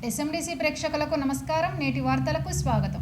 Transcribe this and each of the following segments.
ఎస్ఎండిసి ప్రేక్షకులకు నమస్కారం. నేటి వార్తలకు స్వాగతం.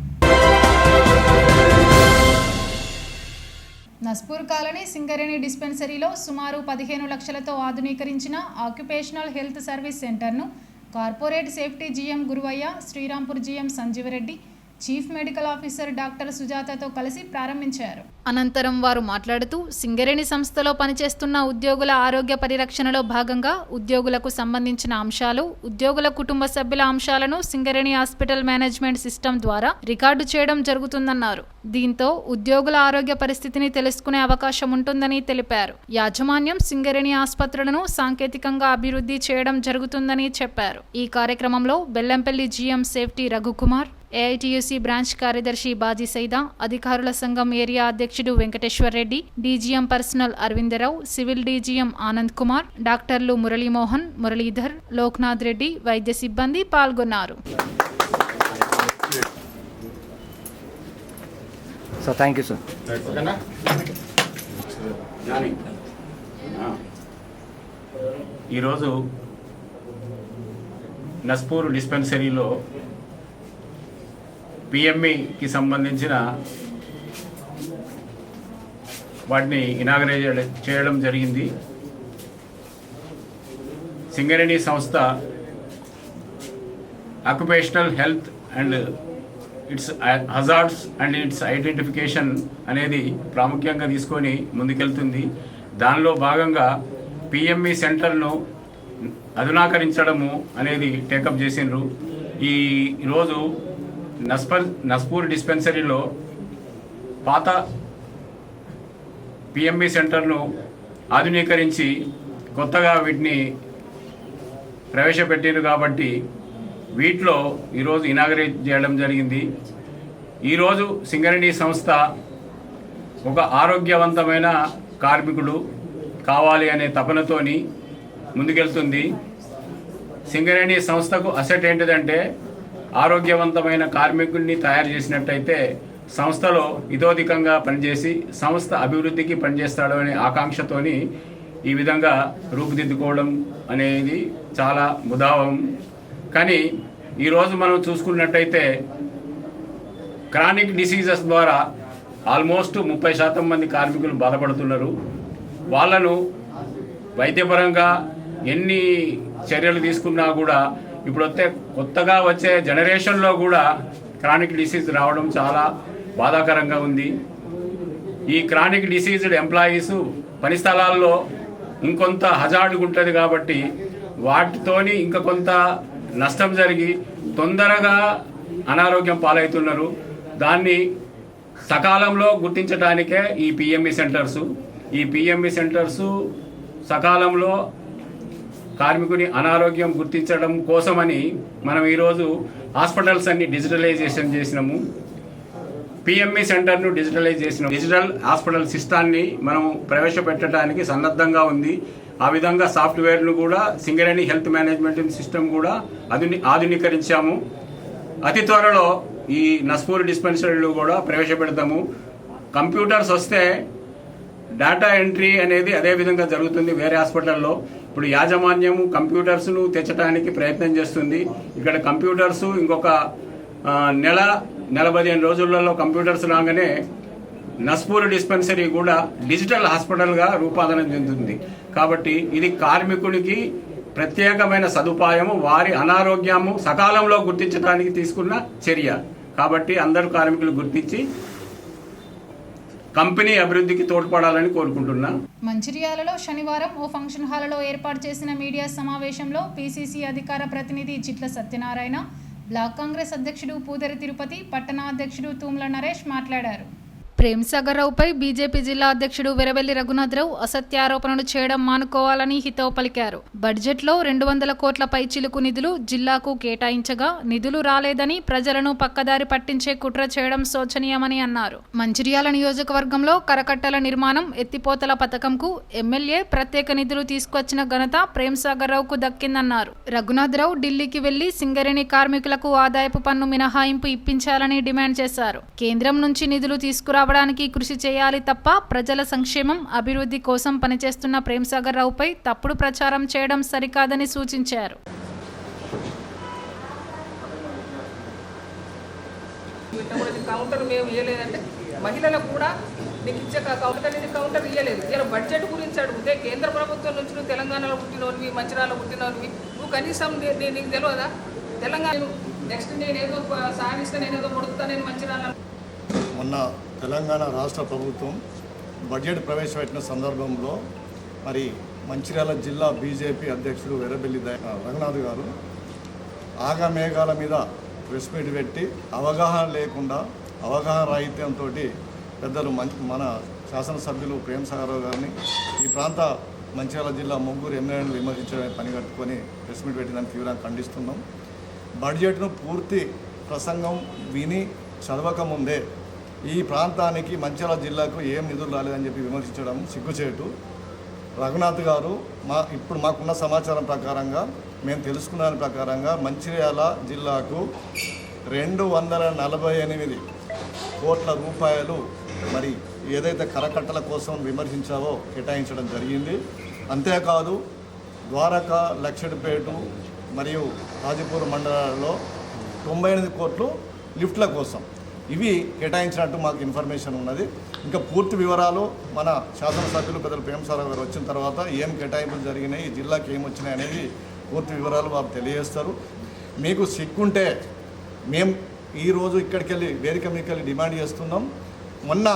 నస్పూర్ కాలనీ సింగరేణి డిస్పెన్సరీలో సుమారు 15 లక్షలతో ఆధునీకరించిన ఆక్యుపేషనల్ హెల్త్ సర్వీస్ సెంటర్ను corporate safety GM Guruvayya, Srirampur GM Sanjeevareddy, chief medical officer doctor సుజాతతో కలిసి ప్రారంభించారు. అనంతరం వారు మాట్లాడుతూ సింగరేణి సంస్థలో పనిచేస్తున్న ఉద్యోగుల ఆరోగ్య పరిరక్షణలో భాగంగా ఉద్యోగులకు సంబంధించిన అంశాలు, ఉద్యోగుల కుటుంబ సభ్యుల అంశాలను సింగరేణి హాస్పిటల్ మేనేజ్మెంట్ సిస్టమ్ ద్వారా రికార్డు చేయడం జరుగుతుందన్నారు. దీంతో ఉద్యోగుల ఆరోగ్య పరిస్థితిని తెలుసుకునే అవకాశం ఉంటుందని తెలిపారు. యాజమాన్యం సింగరేణి ఆసుపత్రులను సాంకేతికంగా అభివృద్ధి చేయడం జరుగుతుందని చెప్పారు. ఈ కార్యక్రమంలో Bellampalli GM safety Raghukumar, AITUC branch కార్యదర్శి బాజీ సైదా, అధికారుల సంఘం ఏరియా అధ్యక్షుడు Venkateshwar Reddy, DGM personal Aravind Rao, civil DGM Anand Kumar, డాక్టర్లు మురళీమోహన్, మురళీధర్, లోక్నాథ్ రెడ్డి, వైద్య సిబ్బంది పాల్గొన్నారు. ఈరోజు నస్పూర్ డిస్పెన్సరీలో పిఎంఈకి సంబంధించిన వాటిని ఇనాగరేట్ చేయడం జరిగింది. సింగరేణి సంస్థ occupational health and it's hazards and it's identification అనేది ప్రాముఖ్యంగా తీసుకొని ముందుకెళ్తుంది. దానిలో భాగంగా పిఎంఈ సెంటర్ను అధునాకరించడము అనేది టేకప్ చేసిండ్రు. ఈరోజు నస్పూర్ డిస్పెన్సరీలో పాత పిఎంఈ సెంటర్ను ఆధునీకరించి కొత్తగా వీటిని ప్రవేశపెట్టారు కాబట్టి వీటిలో ఈరోజు ఇనాగరేట్ చేయడం జరిగింది. ఈరోజు సింగరేణి సంస్థ ఒక ఆరోగ్యవంతమైన కార్మికుడు కావాలి అనే తపనతోని ముందుకెళ్తుంది. సింగరేణి సంస్థకు అసెట్ ఏంటిదంటే ఆరోగ్యవంతమైన కార్మికుడిని తయారు చేసినట్టయితే సంస్థలో ఇతోధికంగా పనిచేసి సంస్థ అభివృద్ధికి పనిచేస్తాడు అనే ఆకాంక్షతోని ఈ విధంగా రూపుదిద్దుకోవడం అనేది చాలా ముదావం. కానీ ఈరోజు మనం చూసుకున్నట్టయితే క్రానిక్ డిసీజెస్ ద్వారా ఆల్మోస్ట్ 30% మంది కార్మికులు బాధపడుతున్నారు. వాళ్ళను వైద్యపరంగా ఎన్ని చర్యలు తీసుకున్నా కూడా ఇప్పుడు కొత్తగా వచ్చే జనరేషన్లో కూడా క్రానిక్ డిసీజ్ రావడం చాలా బాధాకరంగా ఉంది. ఈ క్రానిక్ డిసీజ్డ్ ఎంప్లాయీస్ పని స్థలాల్లో ఇంకొంత హజార్డ్గా ఉంటుంది కాబట్టి వాటితోని ఇంకా కొంత నష్టం జరిగి తొందరగా అనారోగ్యం పాలవుతున్నారు. దాన్ని సకాలంలో గుర్తించడానికే ఈ పిఎంఈ సెంటర్సు సకాలంలో కార్మికుని అనారోగ్యం గుర్తించడం కోసమని మనం ఈరోజు హాస్పిటల్స్ అన్ని డిజిటలైజేషన్ చేసినాము. పిఎంఈ సెంటర్ను డిజిటలైజ్ చేసినాము. డిజిటల్ హాస్పిటల్ సిస్టాన్ని మనం ప్రవేశపెట్టడానికి సన్నద్ధంగా ఉంది. ఆ విధంగా సాఫ్ట్వేర్ను కూడా సింగరేణి హెల్త్ మేనేజ్మెంట్ సిస్టమ్ కూడా ఆధునీకరించాము. అతి త్వరలో ఈ నస్పూర్ డిస్పెన్సరీలు కూడా ప్రవేశపెడతాము. కంప్యూటర్స్ వస్తే డేటా ఎంట్రీ అనేది అదే విధంగా జరుగుతుంది వేరే హాస్పిటల్లో. ఇప్పుడు యాజమాన్యము కంప్యూటర్స్ను తెచ్చడానికి ప్రయత్నం చేస్తుంది. ఇక్కడ కంప్యూటర్స్ ఇంకొక నెల 15 రోజులలో కంప్యూటర్స్ రాగానే నస్పూర్ డిస్పెన్సరీ కూడా డిజిటల్ హాస్పిటల్గా రూపాంతరం చెందుతుంది. కాబట్టి ఇది కార్మికునికి ప్రత్యేకమైన సదుపాయము, వారి అనారోగ్యము సకాలంలో గుర్తించడానికి తీసుకున్న చర్య. కాబట్టి అందరూ కార్మికులు గుర్తించి కంపెనీ అభివృద్ధికి తోడ్పడాలని కోరుకుంటున్నా. మంచిర్యాలలో శనివారం ఓ ఫంక్షన్ హాల్లో ఏర్పాటు చేసిన మీడియా సమావేశంలో పిసిసి అధికార ప్రతినిధి చిట్ల సత్యనారాయణ, బ్లాక్ కాంగ్రెస్ అధ్యక్షుడు పూదరి తిరుపతి, పట్టణ అధ్యక్షుడు తూమ్ల నరేష్ మాట్లాడారు. ప్రేమ్సాగర్ రావుపై బీజేపీ జిల్లా అధ్యక్షుడు వెరవెల్లి రఘునాథరావు అసత్యారోపణలు చేయడం మానుకోవాలని హితవు పలికారు. బడ్జెట్లో 200 కోట్ల పైచిలుకు నిధులు జిల్లాకు కేటాయించగా నిధులు రాలేదని ప్రజలను పక్కదారి పట్టించే కుట్ర చేయడం శోచనీయమని అన్నారు. మంచిర్యాల నియోజకవర్గంలో కరకట్టల నిర్మాణం, ఎత్తిపోతల పథకంకు ఎమ్మెల్యే ప్రత్యేక నిధులు తీసుకొచ్చిన ఘనత ప్రేమ్సాగర్ రావుకు దక్కిందన్నారు. రఘునాథరావు ఢిల్లీకి వెళ్లి సింగరేణి కార్మికులకు ఆదాయపు పన్ను మినహాయింపు ఇప్పించాలని డిమాండ్ చేశారు. కేంద్రం నుంచి నిధులు తీసుకురావడం కృషి చేయాలి తప్ప ప్రజల సంక్షేమం, అభివృద్ధి కోసం పనిచేస్తున్న ప్రేమ్సాగర్ రావుపై తప్పుడు ప్రచారం చేయడం సరికాదని సూచించారు. పెట్టకూడదు కౌంటర్ మేము ఇవ్వలేదంటే మహిళలకు కూడా నీకు ఇచ్చే కౌంటర్ అనేది కౌంటర్ ఇవ్వలేదు. ఇలా బడ్జెట్ గురించి అడిగితే కేంద్ర ప్రభుత్వం నుంచి నువ్వు తెలంగాణలో పుట్టినోనివి, మంచిర్యాలలో పుట్టినోనివి, నువ్వు కనీసం నీకు తెలియదా తెలంగాణ నెక్స్ట్ నేనేదో సాధిస్తే నేనేదో పొడుగుతా నేను మంచిర్యాల. మొన్న తెలంగాణ రాష్ట్ర ప్రభుత్వం బడ్జెట్ ప్రవేశపెట్టిన సందర్భంలో మరి మంచిర్యాల జిల్లా బీజేపీ అధ్యక్షుడు ఎర్రబెల్లి రంగనాథ్ గారు ఆగమేఘాల మీద ప్రెస్ మీట్ పెట్టి అవగాహన లేకుండా అవగాహన రాహిత్యంతో పెద్దలు మన శాసనసభ్యులు ప్రేమ్ సాగర్ గారిని ఈ ప్రాంత మంచిర్యాల జిల్లా ముగ్గురు ఎమ్మెల్యేలను విమర్శించడానికి పని కట్టుకొని ప్రెస్ మీట్ పెట్టిందని తీవ్రంగా ఖండిస్తున్నాం. బడ్జెట్ను పూర్తి ప్రసంగం విని చదవకముందే ఈ ప్రాంతానికి మంచిర్యాల జిల్లాకు ఏం నిధులు రాలేదని చెప్పి విమర్శించడం సిగ్గుచేటు. రఘునాథ్ గారు ఇప్పుడు మాకున్న సమాచారం ప్రకారంగా మేము తెలుసుకున్న దాని ప్రకారంగా మంచిర్యాల జిల్లాకు 248 కోట్ల రూపాయలు మరి ఏదైతే కరకట్టల కోసం విమర్శించావో కేటాయించడం జరిగింది. అంతేకాదు ద్వారకా, లక్షడిపేట మరియు హాజీపూర్ మండలాల్లో 98 కోట్లు లిఫ్ట్ల కోసం ఇవి కేటాయించినట్టు మాకు ఇన్ఫర్మేషన్ ఉన్నది. ఇంకా పూర్తి వివరాలు మన శాసనసభ్యులు పెద్దలు ప్రేమ్ సాగర్ గారు వచ్చిన తర్వాత ఏం కేటాయింపులు జరిగినాయి, ఈ జిల్లాకి ఏం వచ్చినాయి అనేది పూర్తి వివరాలు వారు తెలియజేస్తారు. మీకు సిగ్గుంటే మేము ఈరోజు ఇక్కడికి వెళ్ళి వేదిక మీదకి వెళ్ళి డిమాండ్ చేస్తున్నాం. మొన్న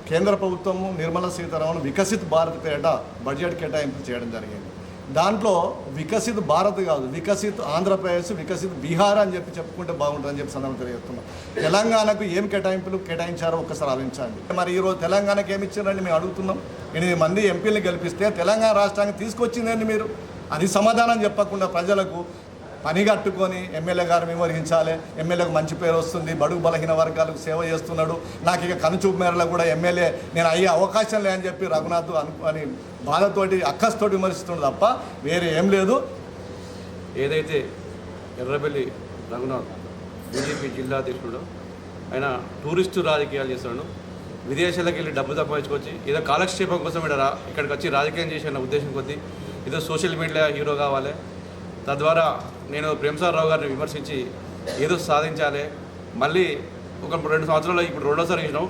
కేంద్ర ప్రభుత్వము నిర్మలా సీతారామన్ వికసిత్ భారత్ పేరిట బడ్జెట్ కేటాయింపు చేయడం జరిగింది. దాంట్లో వికసిత్ భారత్ కాదు, వికసిత్ ఆంధ్రప్రదేశ్, వికసిత్ బీహార్ అని చెప్పి చెప్పుకుంటే బాగుంటుందని చెప్పి సందర్భం తెలియజేస్తున్నాం. తెలంగాణకు ఏం కేటాయించారో ఒక్కసారి ఆలోచించండి. మరి ఈరోజు తెలంగాణకు ఏమి ఇచ్చారని మేము అడుగుతున్నాం. 8 మంది ఎంపీలను గెలిపిస్తే తెలంగాణ రాష్ట్రానికి తీసుకొచ్చిందండి మీరు. అది సమాధానం చెప్పకుండా ప్రజలకు పని కట్టుకొని ఎమ్మెల్యే గారు విమర్శించాలి, ఎమ్మెల్యేకు మంచి పేరు వస్తుంది, బడుగు బలహీన వర్గాలకు సేవ చేస్తున్నాడు, నాకు ఇక కనుచూపు మేరలో కూడా ఎమ్మెల్యే నేను అయ్యే అవకాశం లేదని చెప్పి రఘునాథ్ అని బాధతోటి అక్కస్తోటి విమర్శిస్తున్నాడు తప్ప వేరే ఏం లేదు. ఏదైతే ఎర్రబెల్లి రఘునాథ్ బీజేపీ జిల్లా అధ్యక్షుడు ఆయన టూరిస్టు రాజకీయాలు చేస్తున్నాడు. విదేశాలకు వెళ్ళి డబ్బు సంపాదించుకొచ్చి ఏదో కాలక్షేపం కోసం ఇక్కడికి వచ్చి రాజకీయం చేసిన ఉద్దేశం కొద్దీ ఏదో సోషల్ మీడియా హీరో కావాలి, తద్వారా నేను ప్రేమ్ సాగర్ రావు గారిని విమర్శించి ఏదో సాధించాలి, మళ్ళీ ఒక 2 సంవత్సరాలు ఇప్పుడు రెండోసారి ఇచ్చినావు,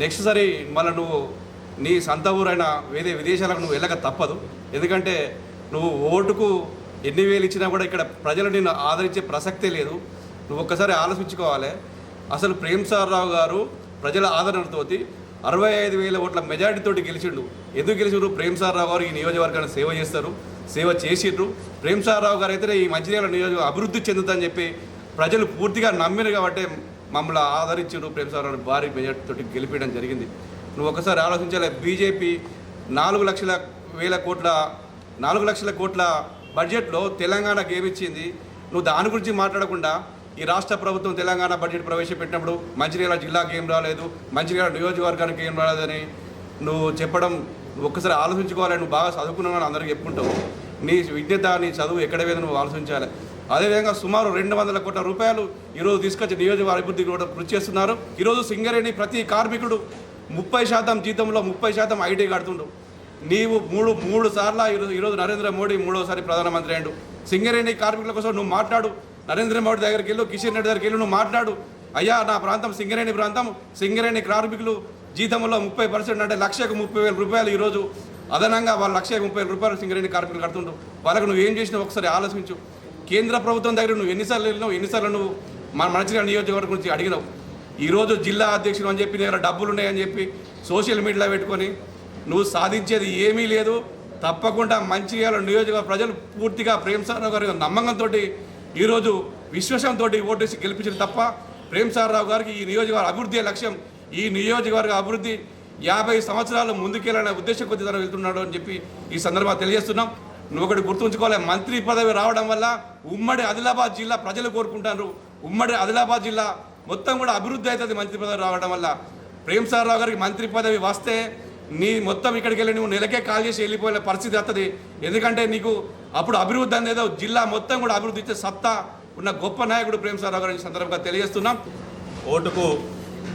నెక్స్ట్ సారి మళ్ళీ నువ్వు నీ సొంత ఊరైన విదేశాలకు నువ్వు వెళ్ళక తప్పదు. ఎందుకంటే నువ్వు ఓటుకు ఎన్ని వేలు ఇచ్చినా కూడా ఇక్కడ ప్రజలు నిన్ను ఆదరించే ప్రసక్తే లేదు. నువ్వు ఒక్కసారి ఆలోచించుకోవాలి. అసలు ప్రేమ్ సాగర్ రావు గారు ప్రజల ఆదరణతో 65,000 ఓట్ల మెజారిటీతోటి గెలిచిండు. ఎందుకు గెలిచిండ్రు? ప్రేమ్ సాగర్ రావు గారు ఈ నియోజకవర్గాన్ని సేవ చేస్తారు, సేవ చేసిండ్రు. ప్రేమ్ సాగర్ రావు గారు అయితే ఈ మంచిర్యాల నియోజకవర్గం అభివృద్ధి చెందుతుందని చెప్పి ప్రజలు పూర్తిగా నమ్మిరు కాబట్టి మమ్మల్ని ఆదరించారు. ప్రేమ్ సాగర్ రావు భారీ మెజారిటీతో గెలిపించడం జరిగింది. నువ్వు ఒకసారి ఆలోచించాలి. బీజేపీ 4 లక్షల కోట్ల బడ్జెట్లో తెలంగాణకు ఏమిచ్చింది? నువ్వు దాని గురించి మాట్లాడకుండా ఈ రాష్ట్ర ప్రభుత్వం తెలంగాణ బడ్జెట్ ప్రవేశపెట్టినప్పుడు మంచిర్యాల జిల్లాకి ఏం రాలేదు, మంచిర్యాల నియోజకవర్గానికి ఏం రాలేదని నువ్వు చెప్పడం ఒక్కసారి ఆలోచించుకోవాలి. నువ్వు బాగా చదువుకున్నావు అందరికీ చెప్పుకుంటావు. నీ విద్యత, నీ చదువు ఎక్కడ వేదో నువ్వు ఆలోచించాలి. అదేవిధంగా సుమారు 200 కోట్ల రూపాయలు ఈరోజు తీసుకొచ్చి నియోజకవర్గ అభివృద్ధికి కూడా కృషి చేస్తున్నారు. ఈరోజు సింగరేణి ప్రతి కార్మికుడు 30% జీతంలో 30% ఐటీ కడుతుండు. నీవు మూడు సార్లు ఈరోజు నరేంద్ర మోడీ 3వసారి ప్రధానమంత్రి అయ్యాడు. సింగరేణి కార్మికుల కోసం నువ్వు మాట్లాడు. నరేంద్ర మోడీ దగ్గరికి వెళ్ళు, కిషన్ రెడ్డి దగ్గరికి వెళ్ళు, నువ్వు మాట్లాడు. అయ్యా నా ప్రాంతం సింగరేణి ప్రాంతం, సింగరేణి కార్మికులు జీతంలో 30% అంటే 1,30,000 రూపాయలు ఈరోజు అదనంగా వాళ్ళు 1,30,000 రూపాయలు సింగరేణి కార్మికులు కడుతుండ్రు. వాళ్ళకు నువ్వు ఏం చేసినావు ఒకసారి ఆలోచించు. కేంద్ర ప్రభుత్వం దగ్గర నువ్వు ఎన్నిసార్లు వెళ్ళినావు, ఎన్నిసార్లు నువ్వు మన మంచిర్యాల నియోజకవర్గం గురించి అడిగినావు. ఈరోజు జిల్లా అధ్యక్షుడు అని చెప్పి దగ్గర డబ్బులు ఉన్నాయని చెప్పి సోషల్ మీడియాలో పెట్టుకొని నువ్వు సాధించేది ఏమీ లేదు. తప్పకుండా మంచిర్యాల నియోజకవర్గ ప్రజలు పూర్తిగా ప్రేమ్ సాగర్ గారి నమ్మకంతో ఈరోజు విశ్వాసంతో ఓటేసి గెలిపించారు తప్ప ప్రేమ్ సాగర్ రావు గారికి ఈ నియోజకవర్గ అభివృద్ధి లక్ష్యం. ఈ నియోజకవర్గ అభివృద్ధి 50 సంవత్సరాలు ముందుకెళ్ళాలనే ఉద్దేశం కొద్ది తను వెళ్తున్నాడు అని చెప్పి ఈ సందర్భంగా తెలియజేస్తున్నాం. నువ్వు ఒకటి గుర్తుంచుకోవాలి, మంత్రి పదవి రావడం వల్ల ఉమ్మడి ఆదిలాబాద్ జిల్లా ప్రజలు కోరుకుంటారు. ఉమ్మడి ఆదిలాబాద్ జిల్లా మొత్తం కూడా అభివృద్ధి అవుతుంది మంత్రి పదవి రావడం వల్ల. ప్రేమ్ సాగర్ రావు గారికి మంత్రి పదవి వస్తే నీ మొత్తం ఇక్కడికి వెళ్ళి నువ్వు నెలకే కాల్ చేసి వెళ్ళిపోయే పరిస్థితి వస్తుంది. ఎందుకంటే నీకు అప్పుడు అభివృద్ధి అనేది జిల్లా మొత్తం కూడా అభివృద్ధి ఇచ్చే సత్తా ఉన్న గొప్ప నాయకుడు ప్రేమ్ సాగర్ రావు గారి సందర్భంగా తెలియజేస్తున్నాం. ఓటుకు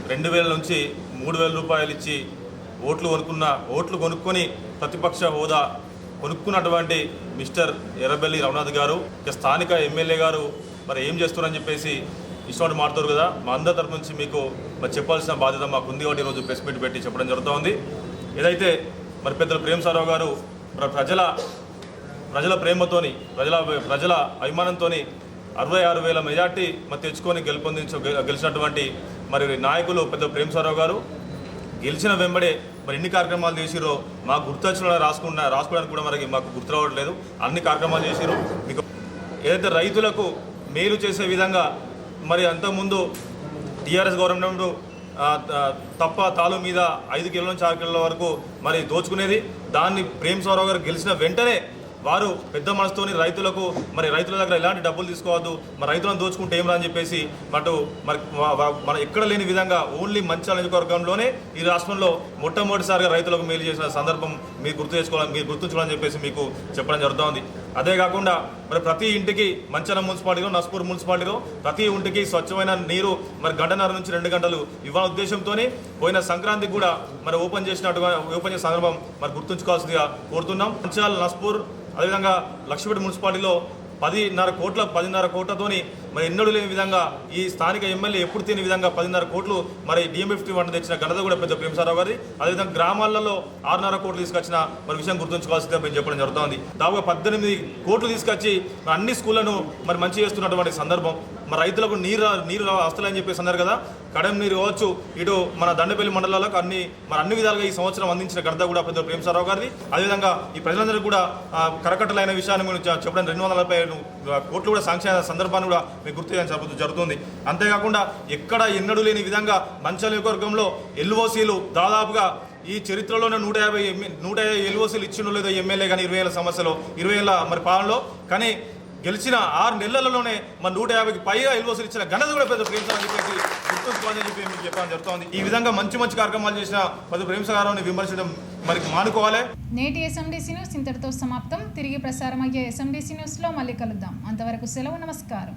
2,000 నుంచి 3,000 రూపాయలు ఇచ్చి ఓట్లు కొనుక్కొని ప్రతిపక్ష హోదా కొనుక్కున్నటువంటి మిస్టర్ ఎర్రబెల్లి రఘునాథ్ గారు స్థానిక ఎమ్మెల్యే గారు మరి ఏం చేస్తున్నారని చెప్పేసి ఇష్టం మాట్లాడతారు కదా, మా అందరి తరపు నుంచి మీకు మరి చెప్పాల్సిన బాధ్యత మాకు ఉంది కాబట్టి ఈరోజు ప్రెస్ మీట్ పెట్టి చెప్పడం జరుగుతోంది. ఏదైతే మరి పెద్దలు ప్రేమసారావు గారు ప్రజల ప్రేమతోని ప్రజల అభిమానంతో 66,000 మెజార్టీ మరి తెచ్చుకొని గెలిచినటువంటి మరి నాయకులు పెద్ద ప్రేమసారావు గారు గెలిచిన వెంబడే మరి ఎన్ని కార్యక్రమాలు చేసిరో మాకు గుర్తొచ్చిన రాసుకోవడానికి కూడా మాకు గుర్తు రావట్లేదు. అన్ని కార్యక్రమాలు చేసిరు. మీకు ఏదైతే రైతులకు మేలు చేసే విధంగా మరి అంతకుముందు టీఆర్ఎస్ గవర్నమెంట్ తప్ప తాలు మీద 5 కిలోల నుంచి 6 కిలోల వరకు మరి దోచుకునేది. దాన్ని ప్రేమసారావు గారు గెలిచిన వెంటనే వారు పెద్ద మనసుతోని రైతుల దగ్గర ఎలాంటి డబ్బులు తీసుకోవద్దు, మరి రైతులను దోచుకుంటే ఏం రా అని చెప్పేసి మన ఎక్కడ లేని విధంగా ఓన్లీ మంచిర్యాల నియోజకవర్గంలోనే ఈ రాష్ట్రంలో మొట్టమొదటిసారిగా రైతులకు మేలు చేసిన సందర్భం మీరు గుర్తుంచుకోవాలని చెప్పేసి మీకు చెప్పడం జరుగుతోంది. అదే కాకుండా మరి ప్రతి ఇంటికి మంచిర్యాల మున్సిపాలిటీలో, నస్పూర్ మున్సిపాలిటీలో ప్రతి ఇంటికి స్వచ్ఛమైన నీరు మరి 1.5 నుంచి 2 గంటలు ఇవ్వాలనే ఉద్దేశంతో పోయిన సంక్రాంతికి కూడా మరి ఓపెన్ చేసిన సందర్భం మరి గుర్తుంచుకోవాల్సిందిగా కోరుతున్నాం. మంచిర్యాల, నస్పూర్ అదేవిధంగా లక్షపేట మున్సిపాలిటీలో 10.5 కోట్లతోని మరి ఎన్నడూ లేని విధంగా ఈ స్థానిక ఎమ్మెల్యే ఎప్పుడు తిని విధంగా 10.5 కోట్లు మరి డిఎంఎఫ్టీ వంట తెచ్చిన ఘనత కూడా పెద్ద ప్రేమసారావు గారి. అదేవిధంగా గ్రామాలలో 6.5 కోట్లు తీసుకొచ్చిన మరి విషయం గుర్తుంచుకోవాల్సిందిగా మేము చెప్పడం జరుగుతుంది. దాదాపుగా 18 కోట్లు తీసుకొచ్చి అన్ని స్కూళ్లను మరి మంచి చేస్తున్నటువంటి సందర్భం. మరి రైతులకు నీరు వస్తలేని చెప్పేసి అన్నారు కదా, కడెం నీరు కావచ్చు, ఇటు మన దండపల్లి మండలాలకు అన్ని విధాలుగా ఈ సంవత్సరం అందించిన ఘనత కూడా పెద్ద ప్రేమసారావు గారిది. అదేవిధంగా ఈ ప్రజలందరికీ కూడా కరకట్టలైన విషయాన్ని గురించి చెప్పడం 245 కోట్లు కూడా శాంక్షన్ అయిన సందర్భాన్ని కూడా మీకు గుర్తు చేయడం జరుగుతుంది. అంతేకాకుండా ఎక్కడ ఎన్నడూ లేని విధంగా మంచిర్యాల నియోజకవర్గంలో ఎల్ఓసీలు దాదాపుగా ఈ చరిత్రలోనే 150 ఎల్ఓసీలు ఇచ్చిన లేదో ఎమ్మెల్యే కానీ 20 ఏళ్ళ సమస్యలో 20 ఏళ్ళ మరి పాలనలో, కానీ గెలిచిన 6 నెలలలోనే మరి 150కి పైగా ఎల్ఓసీలు ఇచ్చిన ఘనత కూడా పెద్ద ప్రేమసారావు చెప్పేసి గుర్తుంచుకోవాలని చెప్పి మీకు చెప్పడం జరుగుతుంది. ఈ విధంగా మంచి కార్యక్రమాలు చేసిన పెద్ద ప్రేమసారావుని విమర్శించడం మరి మానుకోవాలి. నేటి ఎస్ఎండిసి న్యూస్ ఇంతటితో సమాప్తం. తిరిగి ప్రసారం అయ్యే ఎస్ఎండిసి న్యూస్లో మళ్ళీ కలుద్దాం. అంతవరకు సెలవు. నమస్కారం.